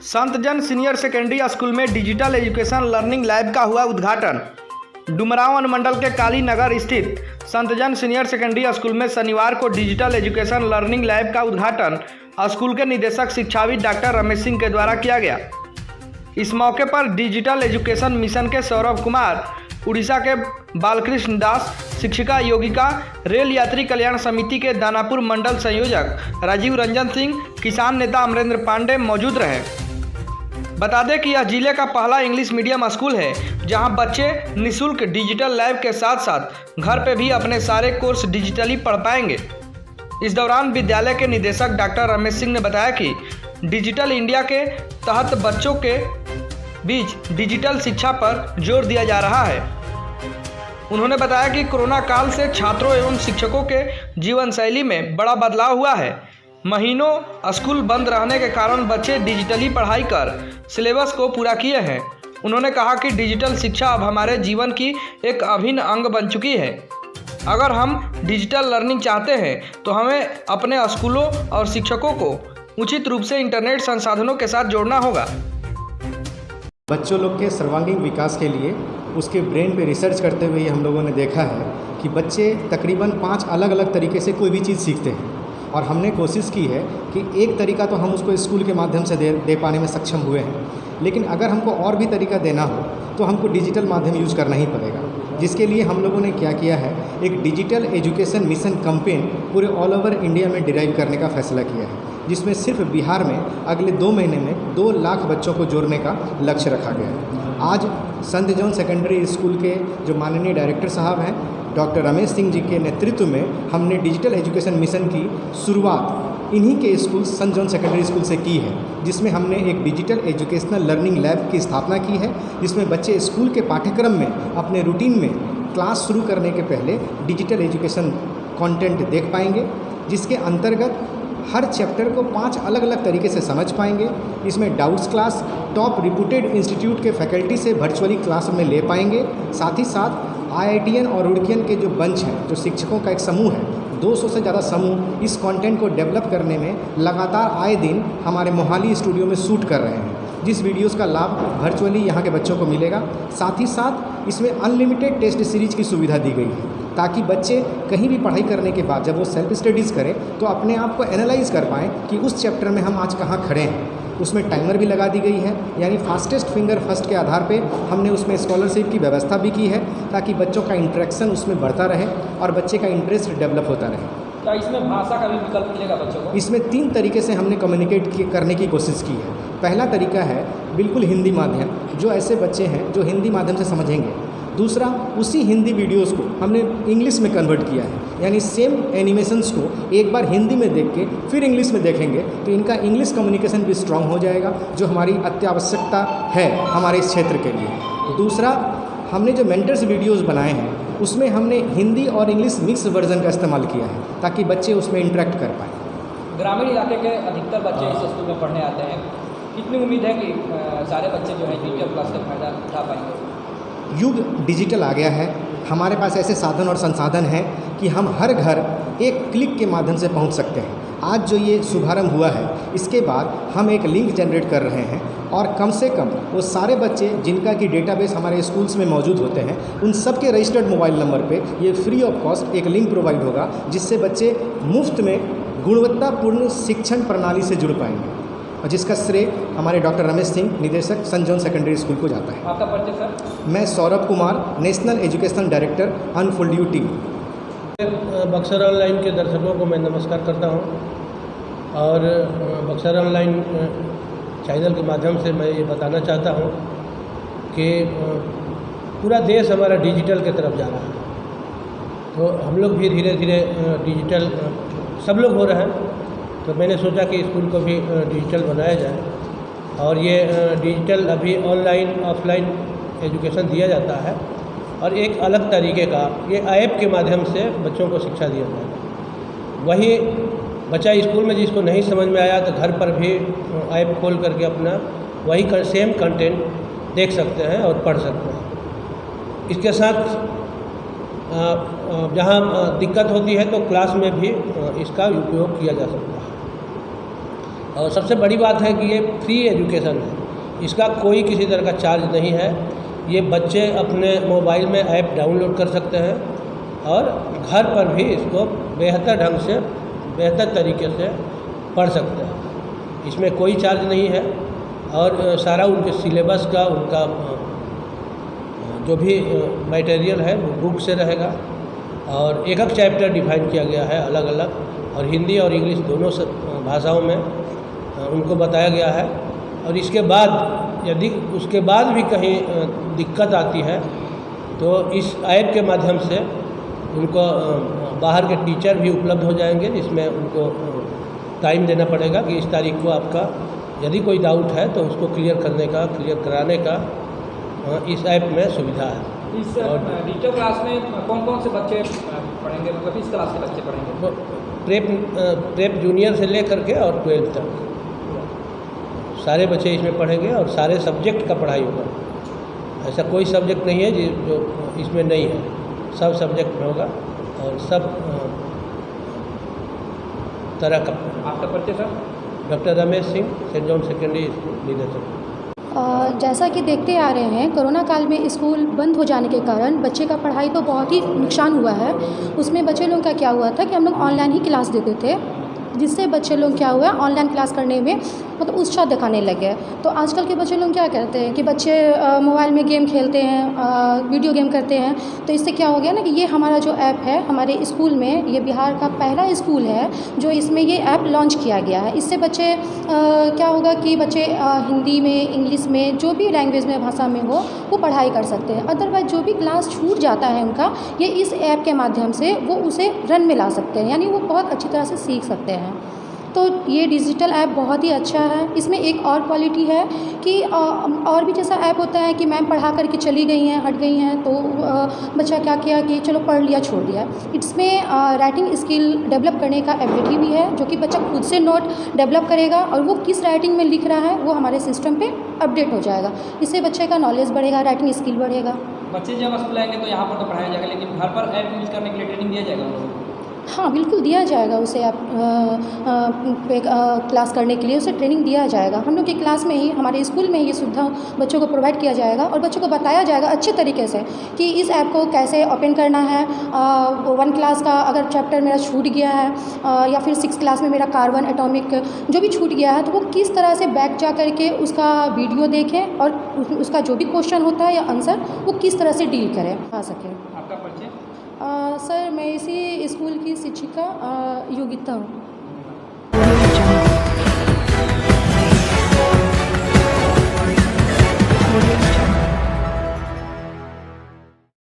संतजन senior secondary school में digital education learning lab का हुआ उद्घाटन। डुमरांव अनुमंडल के काली नगर स्थित संतजन सीनियर सेकेंडरी स्कूल में शनिवार को डिजिटल एजुकेशन लर्निंग लैब का उद्घाटन स्कूल के निदेशक शिक्षाविद डॉक्टर रमेश सिंह के द्वारा किया गया। इस मौके पर डिजिटल एजुकेशन मिशन के सौरभ कुमार, उड़ीसा के बालकृष्ण दास, शिक्षिका योगिका, रेल यात्री कल्याण समिति के दानापुर मंडल संयोजक राजीव रंजन सिंह, किसान नेता अमरेंद्र पांडे मौजूद रहे। बता दें कि यह जिले का पहला इंग्लिश मीडियम स्कूल है जहां बच्चे निःशुल्क डिजिटल लैब के साथ साथ घर पे भी अपने सारे कोर्स डिजिटली पढ़ पाएंगे। इस दौरान विद्यालय के निदेशक डॉक्टर रमेश सिंह ने बताया कि डिजिटल इंडिया के तहत बच्चों के बीच डिजिटल शिक्षा पर जोर दिया जा रहा है। उन्होंने बताया कि कोरोना काल से छात्रों एवं शिक्षकों के जीवन शैली में बड़ा बदलाव हुआ है। महीनों स्कूल बंद रहने के कारण बच्चे डिजिटली पढ़ाई कर सिलेबस को पूरा किए हैं। उन्होंने कहा कि डिजिटल शिक्षा अब हमारे जीवन की एक अभिन्न अंग बन चुकी है। अगर हम डिजिटल लर्निंग चाहते हैं तो हमें अपने स्कूलों और शिक्षकों को उचित रूप से इंटरनेट संसाधनों के साथ जोड़ना होगा। बच्चों लोग के सर्वांगीण विकास के लिए उसके ब्रेन पे रिसर्च करते हुए हम लोगों ने देखा है कि बच्चे तकरीबन 5 अलग अलग तरीके से कोई भी चीज़ सीखते हैं और हमने कोशिश की है कि एक तरीका तो हम उसको स्कूल के माध्यम से दे पाने में सक्षम हुए हैं, लेकिन अगर हमको और भी तरीका देना हो तो हमको डिजिटल माध्यम यूज़ करना ही पड़ेगा। जिसके लिए हम लोगों ने क्या किया है, एक डिजिटल एजुकेशन मिशन कैंपेन पूरे ऑल ओवर इंडिया में डिराइव करने का फैसला किया है, जिसमें सिर्फ बिहार में अगले 2 महीने में 2 लाख बच्चों को जोड़ने का लक्ष्य रखा गया है। आज संतजन सेकेंडरी स्कूल के जो माननीय डायरेक्टर साहब हैं डॉक्टर रमेश सिंह जी के नेतृत्व में हमने डिजिटल एजुकेशन मिशन की शुरुआत इन्हीं के स्कूल संतजन सेकेंडरी स्कूल से की है, जिसमें हमने एक डिजिटल एजुकेशनल लर्निंग लैब की स्थापना की है, जिसमें बच्चे स्कूल के पाठ्यक्रम में अपने रूटीन में क्लास शुरू करने के पहले डिजिटल एजुकेशन कंटेंट देख पाएंगे, जिसके अंतर्गत हर चैप्टर को 5 अलग अलग तरीके से समझ पाएंगे। इसमें doubts class top reputed institute के फैकल्टी से वर्चुअली क्लास में ले पाएंगे। साथ ही साथ IITian और रुड़कियन के जो बंच हैं, जो शिक्षकों का एक समूह है, 200 से ज़्यादा समूह इस कंटेंट को डेवलप करने में लगातार आए दिन हमारे मोहाली स्टूडियो में शूट कर रहे हैं, जिस वीडियोस का लाभ वर्चुअली यहाँ के बच्चों को मिलेगा। साथ ही साथ इसमें अनलिमिटेड टेस्ट सीरीज की सुविधा दी गई है, ताकि बच्चे कहीं भी पढ़ाई करने के बाद जब वो सेल्फ स्टडीज़ करें तो अपने आप को एनालाइज कर पाएँ कि उस चैप्टर में हम आज कहाँ खड़े हैं। उसमें टाइमर भी लगा दी गई है, यानी फास्टेस्ट फिंगर फर्स्ट के आधार पे हमने उसमें स्कॉलरशिप की व्यवस्था भी की है, ताकि बच्चों का इंटरेक्शन उसमें बढ़ता रहे और बच्चे का इंटरेस्ट डेवलप होता रहे। क्या इसमें भाषा का भी विकल्प मिलेगा बच्चों को? इसमें 3 तरीके से हमने कम्युनिकेट करने की कोशिश की है। पहला तरीका है बिल्कुल हिंदी माध्यम, जो ऐसे बच्चे हैं जो हिंदी माध्यम से समझेंगे। दूसरा, उसी हिंदी वीडियोस को हमने इंग्लिश में कन्वर्ट किया है, यानी सेम एनिमेशंस को एक बार हिंदी में देख के फिर इंग्लिश में देखेंगे तो इनका इंग्लिश कम्युनिकेशन भी स्ट्रांग हो जाएगा, जो हमारी अत्यावश्यकता है हमारे इस क्षेत्र के लिए। दूसरा, हमने जो मेंटर्स वीडियोस बनाए हैं उसमें हमने हिंदी और इंग्लिश मिक्स वर्जन का इस्तेमाल किया है, ताकि बच्चे उसमें इंटरेक्ट कर पाएँ। ग्रामीण इलाके के अधिकतर बच्चे इस स्कूल में पढ़ने आते हैं, कितनी उम्मीद है कि सारे बच्चे जो है डिजिटल क्लास का फायदा उठा पाएंगे? युग डिजिटल आ गया है, हमारे पास ऐसे साधन और संसाधन हैं कि हम हर घर एक क्लिक के माध्यम से पहुंच सकते हैं। आज जो ये शुभारंभ हुआ है, इसके बाद हम एक लिंक जनरेट कर रहे हैं और कम से कम वो सारे बच्चे जिनका कि डेटाबेस हमारे स्कूल्स में मौजूद होते हैं, उन सब के रजिस्टर्ड मोबाइल नंबर पे ये फ्री ऑफ कॉस्ट एक लिंक प्रोवाइड होगा, जिससे बच्चे मुफ्त में गुणवत्तापूर्ण शिक्षण प्रणाली से जुड़ पाएंगे, और जिसका श्रेय हमारे डॉक्टर रमेश सिंह, निदेशक संतजन सेकेंडरी स्कूल को जाता है। आपका परिचय सर? मैं Saurabh Kumar, national education director, unfold you team. Buxar online के दर्शकों को मैं नमस्कार करता हूं, और बक्सर ऑनलाइन चैनल के माध्यम से मैं ये बताना चाहता हूं कि पूरा देश हमारा डिजिटल की तरफ जा रहा है, तो हम लोग भी धीरे धीरे डिजिटल सब लोग हो रहे हैं। तो मैंने सोचा कि स्कूल को भी डिजिटल बनाया जाए, और ये डिजिटल अभी ऑनलाइन ऑफलाइन एजुकेशन दिया जाता है, और एक अलग तरीके का ये ऐप के माध्यम से बच्चों को शिक्षा दिया जाएगा। वही बच्चा स्कूल में जिसको नहीं समझ में आया तो घर पर भी ऐप खोल करके अपना वही सेम कंटेंट देख सकते हैं और पढ़ सकते हैं। इसके साथ जहाँ दिक्कत होती है तो क्लास में भी इसका उपयोग किया जा सकता है। और सबसे बड़ी बात है कि ये फ्री एजुकेशन है, इसका कोई किसी तरह का चार्ज नहीं है। ये बच्चे अपने मोबाइल में ऐप डाउनलोड कर सकते हैं और घर पर भी इसको बेहतर ढंग से, बेहतर तरीके से पढ़ सकते हैं। इसमें कोई चार्ज नहीं है और सारा उनके सिलेबस का, उनका जो भी मटेरियल है वो बुक से रहेगा और एक एक चैप्टर डिफाइन किया गया है अलग अलग, और हिंदी और इंग्लिश दोनों भाषाओं में उनको बताया गया है। और इसके बाद यदि उसके बाद भी कहीं दिक्कत आती है तो इस ऐप के माध्यम से उनको बाहर के टीचर भी उपलब्ध हो जाएंगे, जिसमें उनको टाइम देना पड़ेगा कि इस तारीख को आपका यदि कोई डाउट है तो उसको क्लियर कराने का इस ऐप में सुविधा है। इस डिजिटल क्लास में कौन कौन से बच्चे पढ़ेंगे, मतलब इस क्लास के बच्चे पढ़ेंगे? प्रेप जूनियर से लेकर के और 12th तक सारे बच्चे इसमें पढ़ेंगे और सारे सब्जेक्ट का पढ़ाई होगा। ऐसा कोई सब्जेक्ट नहीं है जो इसमें नहीं है, सब सब्जेक्ट में होगा और सब तरह का। आपका परिचय sir? Doctor Ramesh Singh, saint John secondary school leadership. जैसा कि देखते आ रहे हैं, कोरोना काल में स्कूल बंद हो जाने के कारण बच्चे का पढ़ाई तो बहुत ही नुकसान हुआ है। उसमें बच्चे लोगों का क्या हुआ था कि हम लोग ऑनलाइन ही क्लास देते थे, जिससे बच्चे लोग क्या हुआ ऑनलाइन क्लास करने में मतलब उत्साह दिखाने लगे। तो आजकल के बच्चे लोग क्या करते हैं कि बच्चे मोबाइल में गेम खेलते हैं, वीडियो गेम करते हैं। तो इससे क्या हो गया ना कि ये हमारा जो ऐप है हमारे स्कूल में, ये बिहार का पहला स्कूल है जो इसमें ये ऐप लॉन्च किया गया है। इससे बच्चे क्या होगा कि बच्चे हिंदी में, इंग्लिश में, जो भी लैंग्वेज में, भाषा में हो वो पढ़ाई कर सकते हैं। अदरवाइज जो भी क्लास छूट जाता है उनका, ये इस ऐप के माध्यम से वो उसे रन में ला सकते हैं, यानी वो बहुत अच्छी तरह से सीख सकते हैं। तो ये डिजिटल ऐप बहुत ही अच्छा है। इसमें एक और क्वालिटी है कि और भी जैसा ऐप होता है कि मैम पढ़ा करके चली गई हैं, हट गई हैं, तो बच्चा क्या किया कि चलो पढ़ लिया, छोड़ दिया। इसमें राइटिंग स्किल डेवलप करने का एबिलिटी भी है, जो कि बच्चा खुद से नोट डेवलप करेगा और वो किस राइटिंग में लिख रहा है वो हमारे सिस्टम पे अपडेट हो जाएगा। इससे बच्चे का नॉलेज बढ़ेगा, राइटिंग स्किल बढ़ेगा। बच्चे जब स्कूल आएंगे तो यहाँ पर तो पढ़ाया जाएगा, लेकिन घर पर ऐप यूज़ करने के लिए ट्रेनिंग दिया जाएगा उनको? हाँ, बिल्कुल दिया जाएगा उसे। आप क्लास करने के लिए उसे ट्रेनिंग दिया जाएगा। हम लोग की क्लास में ही, हमारे स्कूल में ही ये सुविधा बच्चों को प्रोवाइड किया जाएगा और बच्चों को बताया जाएगा अच्छे तरीके से कि इस ऐप को कैसे ओपन करना है। 1 क्लास का अगर चैप्टर मेरा छूट गया है या फिर 6 क्लास में मेरा कार्बन एटॉमिक जो भी छूट गया है, तो वो किस तरह से बैक जा करके उसका वीडियो देखें और उसका जो भी क्वेश्चन होता है या आंसर वो किस तरह से डील करें, आ सकें। आपका परिचय? सर, मैं इसी स्कूल की शिक्षिका योगिता हूँ।